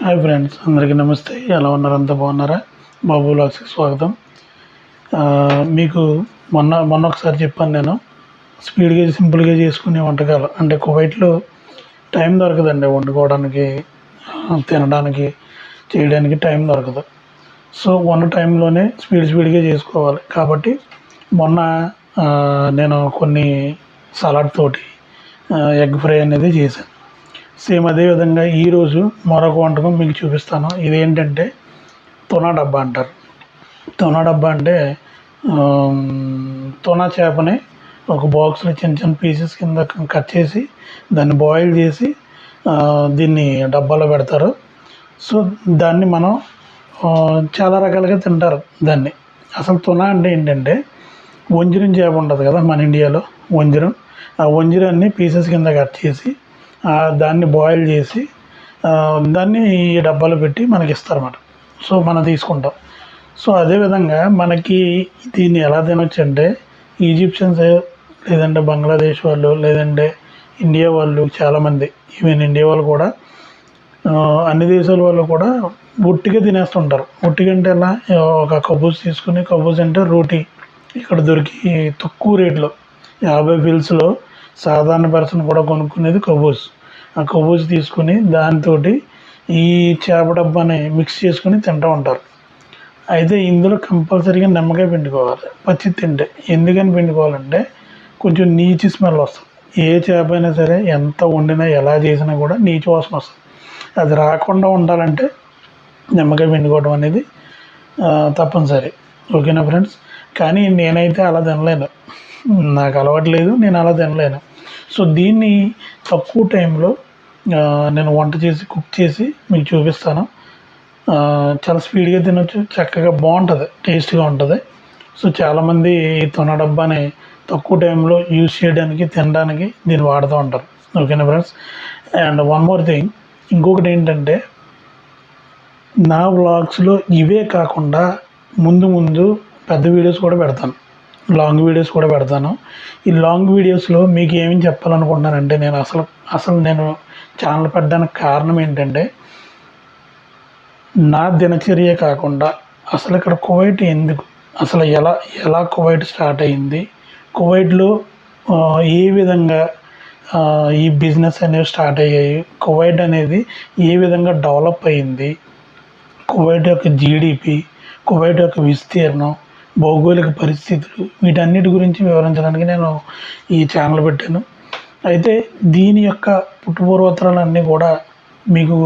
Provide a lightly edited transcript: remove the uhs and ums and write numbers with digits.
Hi friends, అందరికీ నమస్తే. ఎలా ఉన్నారు? అంతా బాగున్నారా? బాబు వ్లాగ్స్కి స్వాగతం. మీకు మొన్న ఒకసారి చెప్పాను నేను, స్పీడ్గా సింపుల్గా చేసుకునే వంటకాలు. అంటే కువైట్లో టైం దొరకదండి వండుకోవడానికి, తినడానికి, చేయడానికి టైం దొరకదు. సో ఉన్న టైంలోనే స్పీడ్గా చేసుకోవాలి. కాబట్టి మొన్న నేను కొన్ని సలాడ్ తోటి ఎగ్ ఫ్రై అనేది చేశాను. సేమ్ అదేవిధంగా ఈరోజు మరొక వంటకం మీకు చూపిస్తాను. ఇదేంటంటే తునా డబ్బా అంటారు. తునా డబ్బా అంటే తునా చేపని ఒక బాక్స్లో చిన్న చిన్న పీసెస్ కింద కట్ చేసి దాన్ని బాయిల్ చేసి దీన్ని డబ్బాలో పెడతారు. సో దాన్ని మనం చాలా రకాలుగా తింటారు. దాన్ని అసలు తునా అంటే ఏంటంటే వంజరం చేప ఉంటుంది కదా మన ఇండియాలో, వంజరం. ఆ వంజరాన్ని పీసెస్ కింద కట్ చేసి దాన్ని బాయిల్ చేసి దాన్ని ఈ డబ్బాలో పెట్టి మనకి ఇస్తారన్నమాట. సో మనం తీసుకుంటాం. సో అదేవిధంగా మనకి దీన్ని ఎలా తినొచ్చు అంటే ఈజిప్షియన్స్, లేదంటే బంగ్లాదేశ్ వాళ్ళు, లేదంటే ఇండియా వాళ్ళు, చాలామంది ఈవెన్ ఇండియా వాళ్ళు కూడా, అన్ని దేశాల వాళ్ళు కూడా ఉట్టిగా తినేస్తుంటారు. ఉట్టిగా అంటే ఎలా, ఒక కబూజ్ తీసుకుని, కబూజ్ అంటే రోటీ ఇక్కడ దొరికి తక్కువ రేట్లో 50 ఫిల్స్లో సాధారణ పర్సన్ కూడా కొనుక్కునేది కబూజ్. ఆ కబూజ్ తీసుకుని దాంతో ఈ చేప డబ్బాని మిక్స్ చేసుకుని తింటూ ఉంటారు. అయితే ఇందులో కంపల్సరీగా నిమ్మకాయ పిండుకోవాలి పచ్చి తింటే. ఎందుకని పిండుకోవాలంటే కొంచెం నీచు స్మెల్ వస్తుంది. ఏ చేప అయినా సరే ఎంత వండినా ఎలా చేసినా కూడా నీచు వాసన వస్తుంది. అది రాకుండా ఉండాలంటే నిమ్మకాయ పిండుకోవడం అనేది తప్పనిసరి. ఓకేనా ఫ్రెండ్స్? కానీ నేనైతే అలా తినలేను, నాకు అలవాటు లేదు, నేను అలా తినలేను. సో దీన్ని తక్కువ టైంలో నేను వంట చేసి కుక్ చేసి మీకు చూపిస్తాను. చాలా స్పీడ్గా తినొచ్చు, చక్కగా బాగుంటుంది, టేస్ట్గా ఉంటుంది. సో చాలామంది ఈ తున డబ్బాని తక్కువ టైంలో యూజ్ చేయడానికి, తినడానికి దీన్ని వాడుతూ ఉంటారు. ఓకేనా friends? And one more thing, ఇంకొకటి ఏంటంటే నా వ్లాగ్స్లో ఇవే కాకుండా ముందు పెద్ద వీడియోస్ కూడా పెడతాను, లాంగ్ వీడియోస్ కూడా పెడతాను. ఈ లాంగ్ వీడియోస్లో మీకు ఏమేమి చెప్పాలనుకుంటున్నానంటే, నేను అసలు ఛానల్ పెట్టడానికి కారణం ఏంటంటే, నా దినచర్య కాకుండా అసలు ఇక్కడ కువైట్ ఎందుకు, అసలు ఎలా కువైట్ స్టార్ట్ అయింది, కువైట్లో ఏ విధంగా ఈ బిజినెస్ అనేవి స్టార్ట్ అయ్యాయి, కువైట్ అనేది ఏ విధంగా డెవలప్ అయింది, కువైట్ యొక్క జీడిపి, కువైట్ యొక్క విస్తీర్ణం, భౌగోళిక పరిస్థితులు, వీటన్నిటి గురించి వివరించడానికి నేను ఈ ఛానల్ పెట్టాను. అయితే దీని యొక్క పుట్టుపూర్వోత్తరాలన్నీ కూడా మీకు